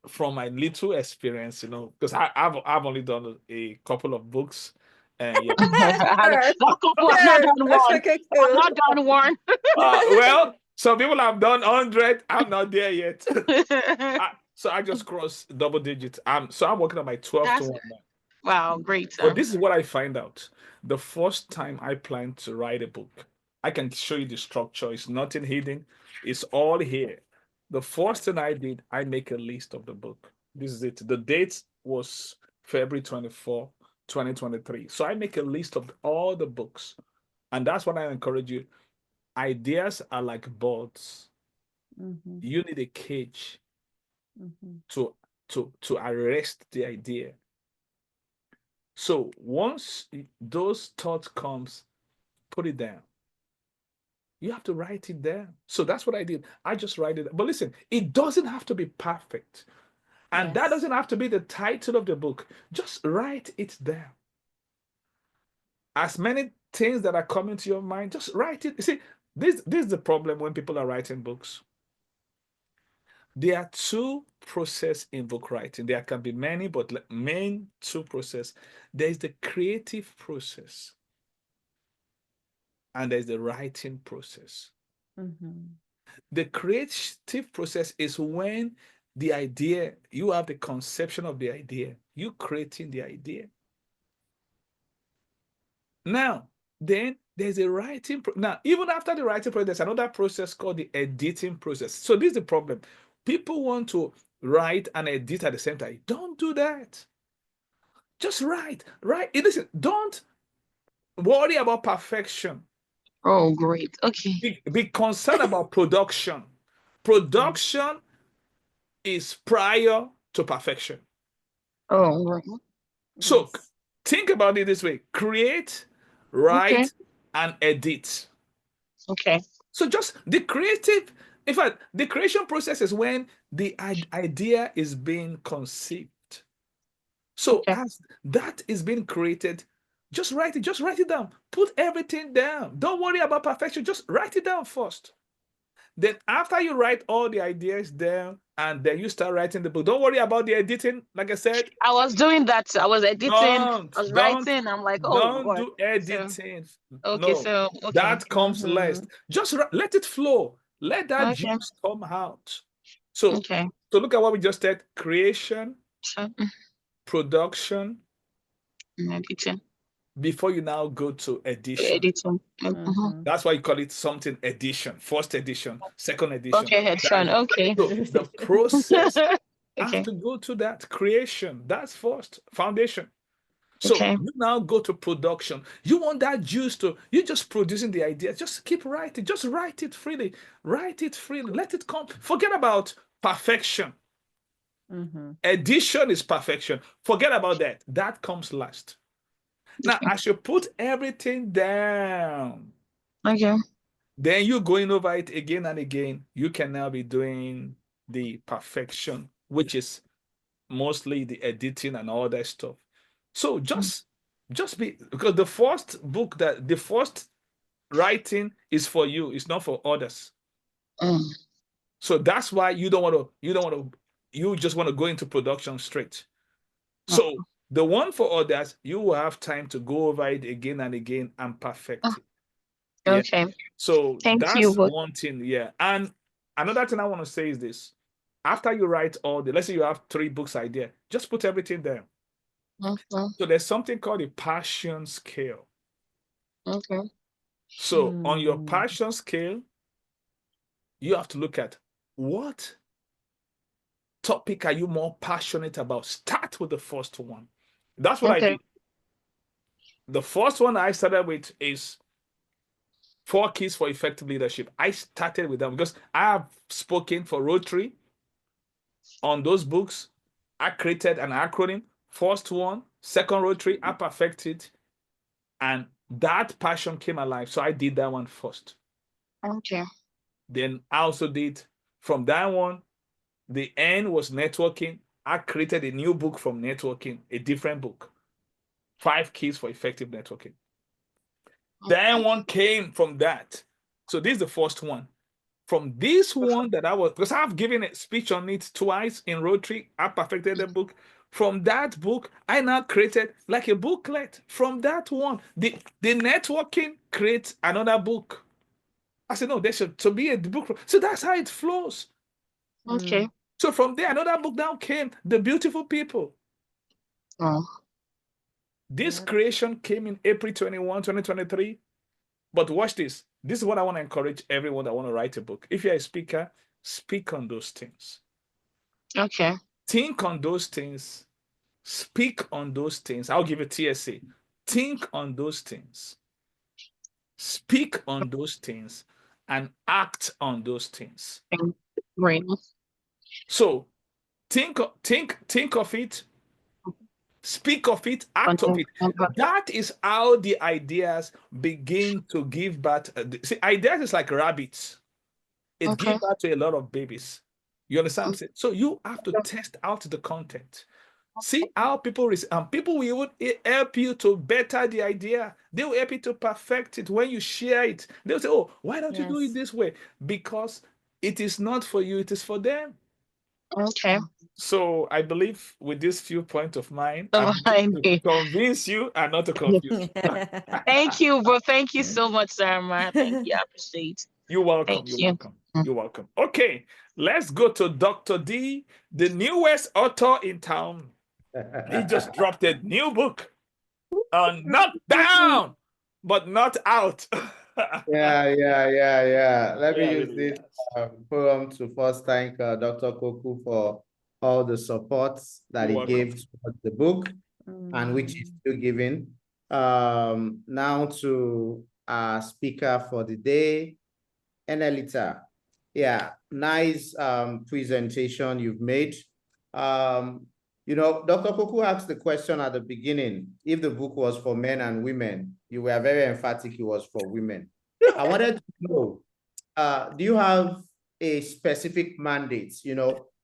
From my little experience, because I've only done a couple of books, and yeah. That Sure, couple have not sure. done Dr. one. I've Koku. not done one. Well, some people have done 100. I'm not there yet. So I just crossed double digits. I'm working on my 12th That's one now. wow, great, But sir. this is what I find out. The first time I plan to write a book, I can show you the structure. It's nothing hidden. It's all here. The first thing I did, I make a list of the book. This is it. The date was February 24, 2023. So I make a list of all the books. And that's what I encourage you. Ideas are like birds. Mm-hmm, You need a cage mm-hmm, to to arrest the idea. So once those thoughts comes, put it down. You have to write it down. So that's what I did. I just write it. But listen, it doesn't have to be perfect. And that yes. doesn't have to be the title of the book. Just write it down. As many things that are coming to your mind, just write it. You see, this is the problem when people are writing books. There are two process in book writing. There can be many, but main two process. There is the creative process and there's the writing process. Mm-hmm, The creative process is when the idea, you have the conception of the idea, you creating the idea. Now, then there's a writing. Now, even after the writing process, there's another process called the editing process. So this is the problem. People want to write and edit at the same time. Don't do that. Just write. Write. Listen, don't worry about perfection. Oh, great. Okay. Be concerned about production. Production is prior to perfection. Oh, right. So yes. think about it this way: create, Okay. write, and edit. Okay. So just the creative, in fact, the creation process is when the idea is being conceived. So Okay. as that is being created, just write it down. Put everything down. Don't worry about perfection. Just write it down first. Then after you write all the ideas down and then you start writing the book, don't worry about the editing. Like I said, I was doing that. I was editing. don't, I was don't, writing. I'm like, oh don't God. do So editing. okay. No, So okay. that comes Mm-hmm, last. Just let it flow. Let that Okay. juice come out. So, Okay. so look at what we just said: creation, So production, editing. before you now go to edition. Editing. Mhm. mm-hmm. That's why you call it something edition, first edition, second edition. Okay, That headshot. is Okay. so the process have Okay. to go to that creation. That's first foundation. So Okay. you now go to production. You want that juice to, you're just producing the idea. Just keep writing. Just write it freely. Write it freely. Let it come. Forget about perfection. Mm-hmm. Edition is perfection. Forget about that. That comes last. Now, Okay. as you put everything down, Okay. then you going over it again and again. You can now be doing the perfection, which is mostly the editing and all that stuff. So just be, because the first book, that the first writing is for you, it's not for others. Mm. So that's why you just want to go into production straight. Mm. So the one for others, you will have time to go over it again and again and perfect it. Yeah. Okay. So Thank you that's both. one thing. Yeah. And another thing I want to say is this. After you write let's say you have 3 books idea, just put everything there. Mhm. So there's something called a passion scale. Okay. So on your Mm. passion scale, you have to look at what topic are you more passionate about. Start with the first one. That's what I Okay. did. The first one I started with is 4 Keys for Effective Leadership. I started with them because I have spoken for Rotary on those books. I created an acronym. First one, second Rotary, I perfected, and that passion came alive. So I did that one first. Okay. Then I also did from that one, the end was networking. I created a new book from networking, a different book, 5 Keys for Effective Networking. Then one came from that. So this is the first one. From this one that I was, because I've given a speech on it twice in Rotary, I perfected the book. From that book, I now created like a booklet. From that one, the networking creates another book. I said, no, there should to be a book. So that's how it flows. Okay. Mm. So from there, another book now came, The Beautiful People. Oh. This Yep. creation came in April 21, 2023. But watch this. This is what I want to encourage everyone that want to write a book. If you're a speaker, speak on those things. Okay. Think on those things. Speak on those things. I'll give a TSA. Think on those things. Speak on those things and act on those things. Thank Marina. So think of it, speak of it, act of it. That is how the ideas begin to give birth. See, ideas is like rabbits. It Okay. gives birth to a lot of babies. You understand what I'm saying? So you have to test out the content. See how people will even help you to better the idea. They will help you to perfect it when you share it. They'll say, "Oh, why don't you do it Yes. this way?" Because it is not for you, it is for them. Okay. So I believe with this few points of mine, So, I'm going to convince you and not to confuse you. thank you, bro. Thank you so much, Sarah. Thank you. I appreciate. You're welcome. Thank You're you. welcome. You're welcome. Okay, let's go to Dr. D, the newest author in town. He just dropped a new book on knock down, but not out. Yeah. Let me Yeah, use really, this yes. forum to first thank Dr. Koku for all the support that You're he welcome. gave to the book and which he's still giving. Now to our speaker for the day, Ernelita. Yeah, nice presentation you've made. Dr. Koku asked the question at the beginning, if the book was for men and women. You were very emphatic it was for women. I wanted to know, do you have a specific mandate?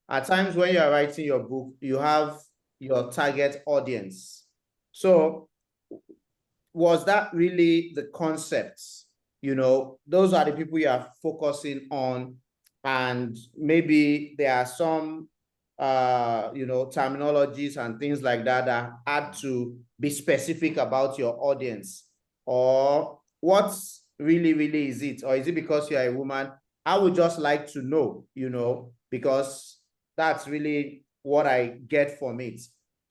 At times when you are writing your book, you have your target audience. So was that really the concepts? Those are the people you are focusing on, and maybe there are some terminologies and things like that that had to be specific about your audience, or what's really is it? Or is it because you're a woman? I would just like to know, because that's really what I get from it.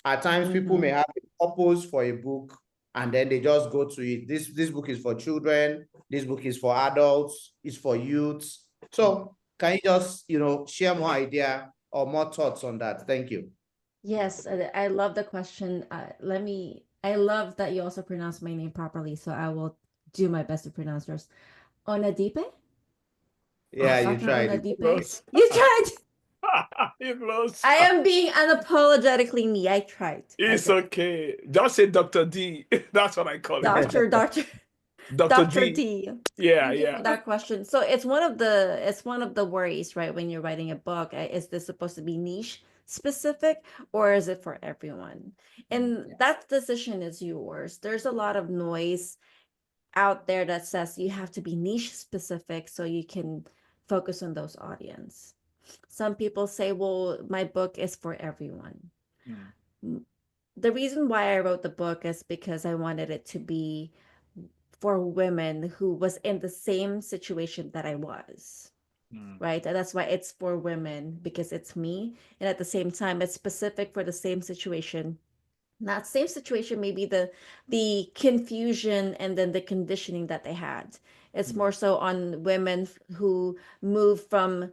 At times people may have a purpose for a book, and then they just go to it. This book is for children, this book is for adults, it's for youths. So can you just share more idea or more thoughts on that? Thank you. Yes, I love the question. I love that you also pronounce my name properly, so I will do my best to pronounce yours. Onadipe? Yeah, you Dr. tried it. Onadipe? Close. You tried! You're close. I am being unapologetically me. I tried. It's okay. Just say Dr. D. That's what I call it. Doctor, Dr. Dr. D. D. Yeah, Thank you for yeah. that question. So it's one of the worries, right? When you're writing a book, is this supposed to be niche specific or is it for everyone? And that decision is yours. There's a lot of noise out there that says you have to be niche specific so you can focus on those audience. Some people say, well, my book is for everyone. The reason why I wrote the book is because I wanted it to be for women who was in the same situation that I was. Right? And that's why it's for women, because it's me. And at the same time, it's specific for the same situation. Not same situation, maybe the confusion and then the conditioning that they had. It's more so on women who move from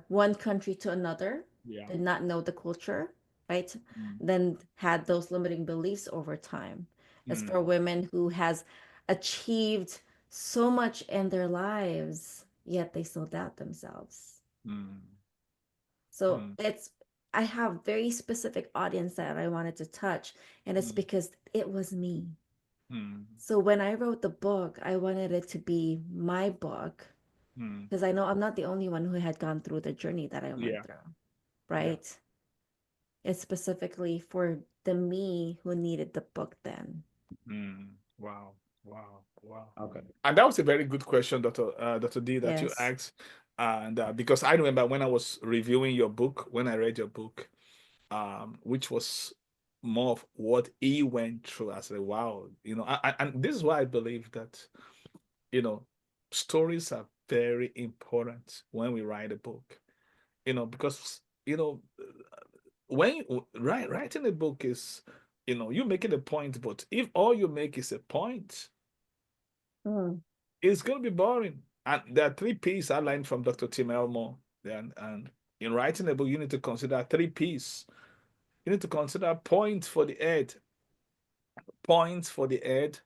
one country to another, Yeah. did not know the culture, right? Then had those limiting beliefs over time. It's for women who has achieved so much in their lives, yet they still doubt themselves. So it's, I have very specific audience that I wanted to touch, and it's because it was me. So when I wrote the book, I wanted it to be my book, because I know I'm not the only one who had gone through the journey that I went through, right? It's specifically for the me who needed the book then. Wow. Wow. Wow. Okay. And that was a very good question, Dr. D, that you Yes. asked. And because I remember when I was reviewing your book, when I read your book, which was more of what he went through. I said, wow, and this is why I believe that, stories are very important when we write a book, because, when writing a book is, you're making a point, but if all you make is a point, it's going to be boring. And there are 3 P's I learned from Dr. Tim Elmore. And in writing a book, you need to consider 3 P's. You need to consider points for the head. Points for the head.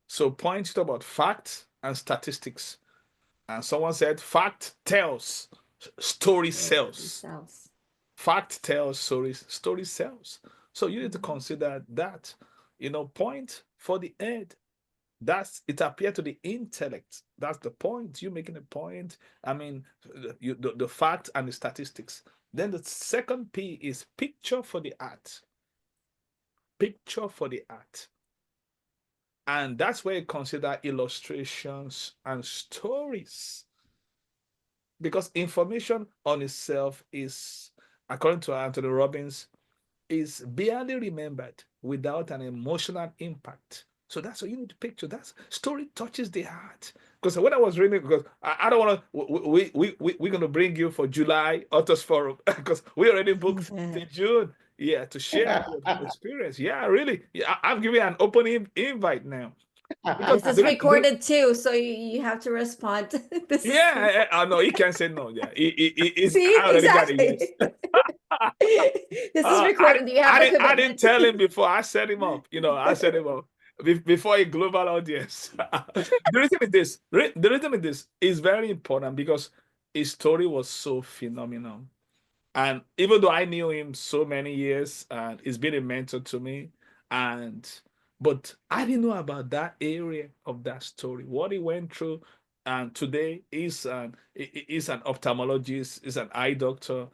So points talk about facts and statistics. And someone said, fact tells, story sells. Fact tells, story sells. So you need to consider that. Point for the head. That's it appear to the intellect. That's the point. You making a point. I mean, the fact and the statistics. Then the second P is picture for the art. Picture for the art. And that's where you consider illustrations and stories. Because information on itself is, according to Anthony Robbins, is barely remembered without an emotional impact. So that's what you need to picture. That story touches the heart. Because when I was reading, because I don't want to, we're going to bring you for July Authors Forum, because we already booked in June. Yeah, to share your experience. Yeah, really. Yeah, I'm giving an open invite now. Because this is recorded too, so you have to respond. No, he can't say no. Yeah, See, I already got it. exactly. Yes. This is recorded. You have the commitment. I didn't tell him before. I set him up. I set him up before a global audience. The reason is this is very important because his story was so phenomenal. And even though I knew him so many years, and he's been a mentor to me, but I didn't know about that area of that story, what he went through. And today he's an ophthalmologist, he's an eye doctor,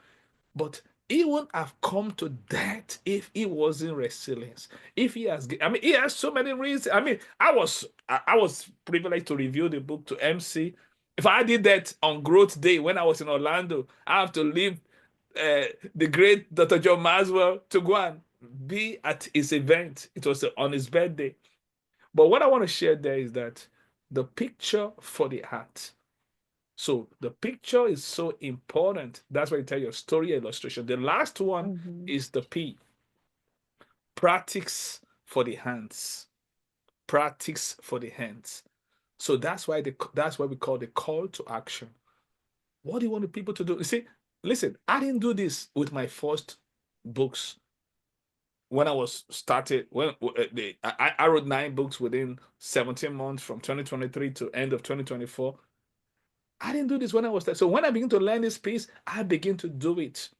but he wouldn't have come to that if he wasn't resilient. If he has, I mean, he has so many reasons. I mean, I was privileged to review the book to MC. If I did that on Growth Day when I was in Orlando, I have to leave the great Dr. John Maxwell to go and be at his event. It was on his birthday. But what I want to share there is that the picture for the heart. So the picture is so important. That's why you tell your story illustration. The last one is the P. Practice for the hands. Practice for the hands. So that's why we call the call to action. What do you want the people to do? You see, listen, I didn't do this with my first books. When I was started, I wrote 9 books within 17 months from 2023 to end of 2024. I didn't do this when I was there. So when I begin to learn this piece, I begin to do it.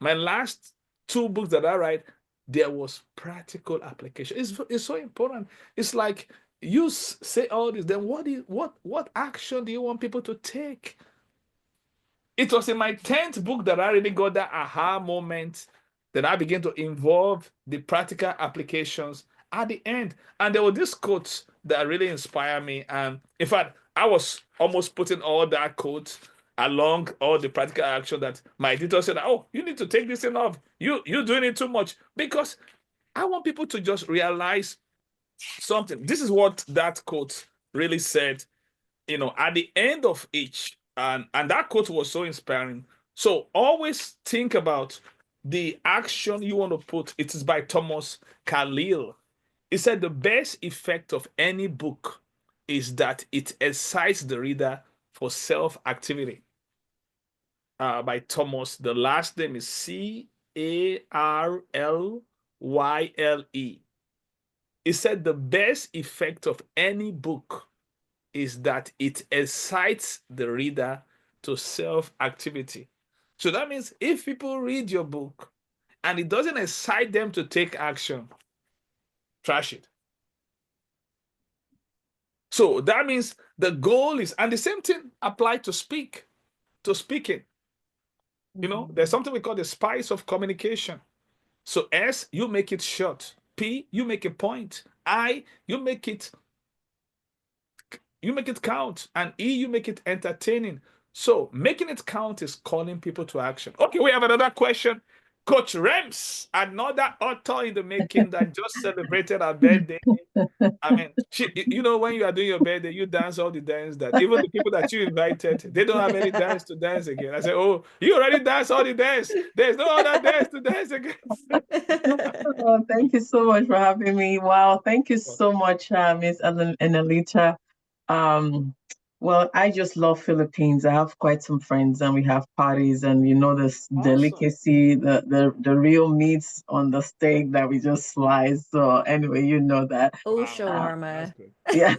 My last 2 books that I write, there was practical application. It's so important. It's like you say all this, then what action do you want people to take? It was in my 10th book that I really got that aha moment, that I began to involve the practical applications at the end. And there were these quotes that really inspire me. And in fact, I was almost putting all that quote along all the practical action that my editor said, oh, you need to take this thing off. You're doing it too much. Because I want people to just realize something. This is what that quote really said, at the end of each. And that quote was so inspiring. So always think about the action you want to put. It is by Thomas Carlyle. He said the best effect of any book is that it excites the reader for self-activity. By Thomas, the last name is Carlyle. He said the best effect of any book is that it excites the reader to self-activity. So that means if people read your book and it doesn't excite them to take action, trash it. So that means the goal is, and the same thing applies to speaking. There's something we call the spice of communication. So S, you make it short. P, you make a point. I, you make it count. And E, you make it entertaining. So making it count is calling people to action. Okay, we have another question. Coach Rems, another author in the making that just celebrated her birthday. I mean, when you are doing your birthday, you dance all the dance that even the people that you invited, they don't have any dance to dance again. I said, oh, you already danced all the dance. There's no other dance to dance again. Oh, thank you so much for having me. Wow, thank you so much, Miss Ernelita. Well, I just love Philippines. I have quite some friends, and we have parties, and this Awesome. delicacy, the real meats on the steak that we just slice. So anyway, that. Oh, Wow, shawarma. that's good. Yeah.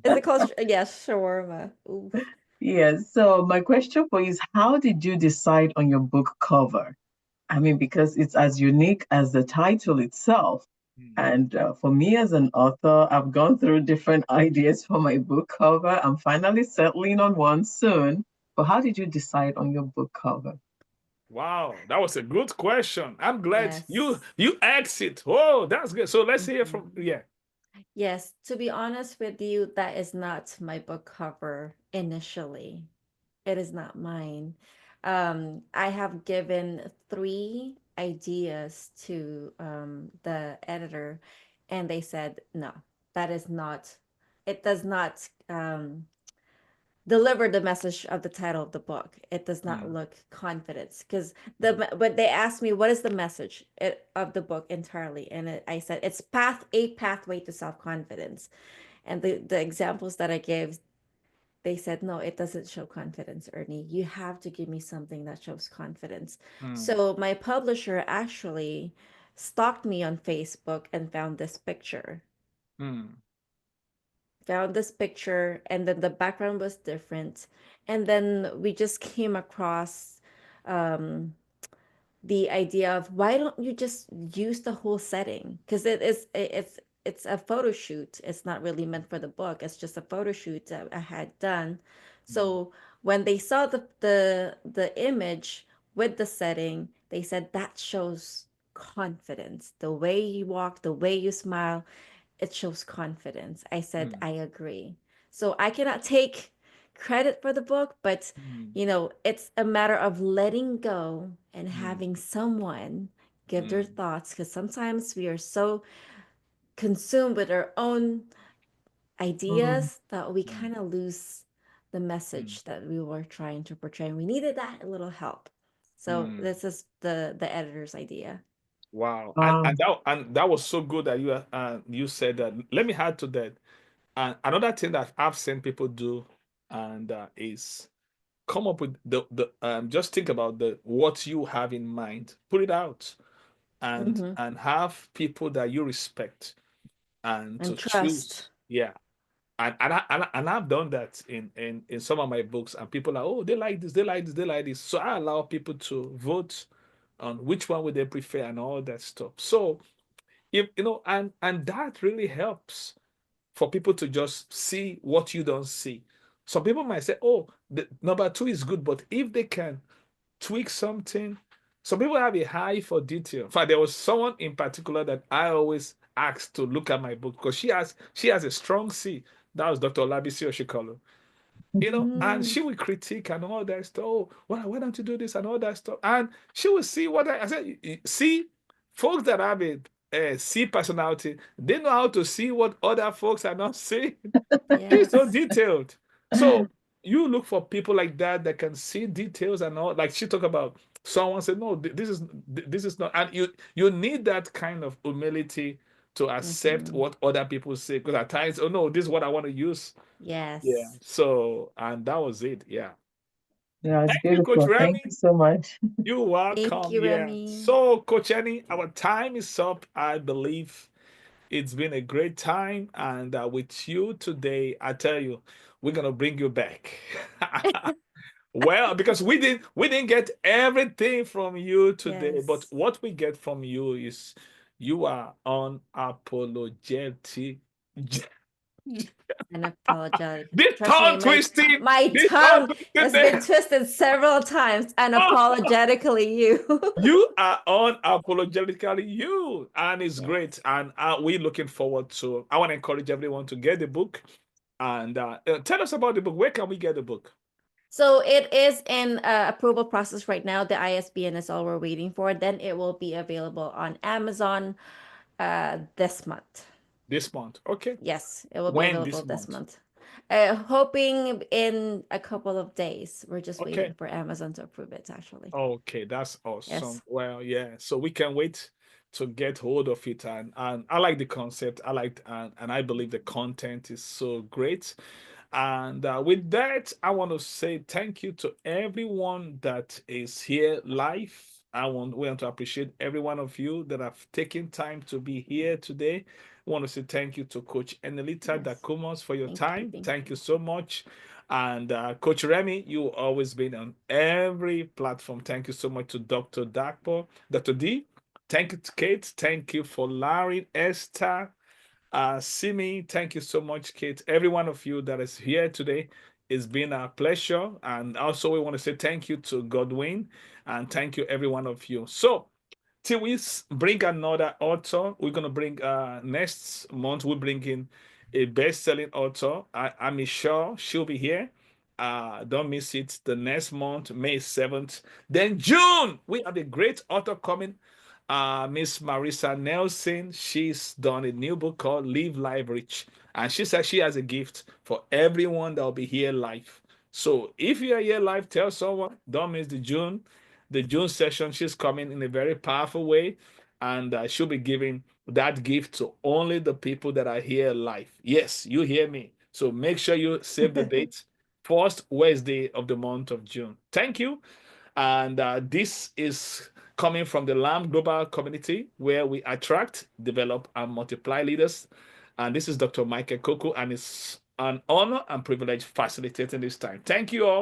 Is it called? Yes, shawarma. Ooh. Yes. So my question for you is, how did you decide on your book cover? I mean, because it's as unique as the title itself. And for me as an author, I've gone through different ideas for my book cover. I'm finally settling on one soon. But how did you decide on your book cover? Wow, that was a good question. I'm glad you Yes. asked it. Oh, that's good. So let's hear from Mhm. yeah. Yes, to be honest with you, that is not my book cover initially. It is not mine. I have given three ideas to the editor, and they said, no, that is not, it does not deliver the message of the title of the book. It does not Mm, look confidence because but they asked me what is the message of the book entirely, and I said it's a pathway to self confidence, and the examples that I gave, they said no, it doesn't show confidence, Ernie. You have to give me something that shows confidence. mm, So my publisher actually stalked me on Facebook and mm, found this picture, and then the background was different, and then we just came across um the idea of why don't you just use the whole setting, because it's a photo shoot. It's not really meant for the book. It's just a photo shoot that I had done. mm, So when they saw the image with the setting, they said that shows confidence. The way you walk, the way you smile, it shows confidence. I said, mm, I agree. So I cannot take credit for the book, but mm, it's a matter of letting go and mm, having someone give their mm, thoughts, because sometimes we are so consumed with our own Mm, ideas that we mm, kind of lose the mm, message that we were trying to portray. We needed that little help. So mm. this is the editor's idea. Wow. And wow. that was so good that you said that. Let me add to that. And another thing that I've seen people do and is come up with the just think about the what you have in mind. Put it out and Mm-hmm. have people that you respect and And to choose. trust. Yeah. And I've done that in some of my books, and people are, oh, they like this, they like this, they like this. So I allow people to vote on which one would they prefer and all that stuff. So if and that really helps for people to just see what you don't see. Some people might say, oh, the number two is good, but if they can tweak something, some people have a high for detail. In fact, there was someone in particular that asked to look at my book because she has a strong C. That was Dr. Olabisi Oshikolo. And Mm. she would critique and all that stuff. Oh, why don't you do this and all that stuff? And she would see what I said. See, folks that have a C personality, they know how to see what other folks are not seeing. She's so Yes. detailed. So you look for people like that that can see details and all. Like she talk about someone said, no, this is not. And you need that kind of humility to accept Mm-hmm. what other people say. Because at times, oh no, this is what I want to use. Yeah. Yes. So, and that was it. Yeah. Yeah, it's Thank you, Coach beautiful. Thank you Remy. so much. You're Thank welcome. you, Yeah. Remy. So, Coach Annie, our time is up. I believe it's been a great time. And with you today, I tell you, we're gonna bring you back. Well, because we didn't get everything from you today, but Yes. what we get from you is you are unapologetic. Unapologetic. This Trust me, tongue my twisting, my this tongue tongue has been twisting. twisted several times. Unapologetically you. You are unapologetically you, and it's Yes. great. And we're looking forward to. I want to encourage everyone to get the book and tell us about the book. Where can we get the book? So it is in approval process right now. The ISBN is all we're waiting for. Then it will be available on Amazon this month. This month. Okay. Yes, it will be When available this this month? month. Hoping in a couple of days. We're just waiting Okay. for Amazon to approve it, actually. Okay, that's Yes. awesome. Well, yeah. So we can wait to get hold of it, and I like the concept. I like and I believe the content is so great. And with that, I want to say thank you to everyone that is here live. We want to appreciate every one of you that have taken time to be here today. I want to say thank you to Coach Ernelita Yes. Dacumos for your Thank you. time. Thank Thank you. you so much. And Coach Remy, you always been on every platform. Thank you so much to Dr. Dakpo, Dr. D. Thank you to Kate. Thank you for Larry, Esther, Simi. Thank you so much, Kate. Every one of you that is here today. It's been a pleasure. And also, we want to say thank you to Godwin and thank you, every one of you. So, till we bring another author, we're going to bring next month, we'll bring in a best-selling author. I'm sure she'll be here. Don't miss it. The next month, May 7th. Then June, we have a great author coming, Miss Marissa Nelson. She's done a new book called Live Life Rich. And she said she has a gift for everyone that will be here live. So if you are here live, tell someone, don't miss the June session. She's coming in a very powerful way, and she'll be giving that gift to only the people that are here live. Yes, you hear me. So make sure you save the date, first Wednesday of the month of June. Thank you. And this is coming from the Lamb Global Community, where we attract, develop, and multiply leaders. And this is Dr. Michael Koku, and it's an honor and privilege facilitating this time. Thank you all.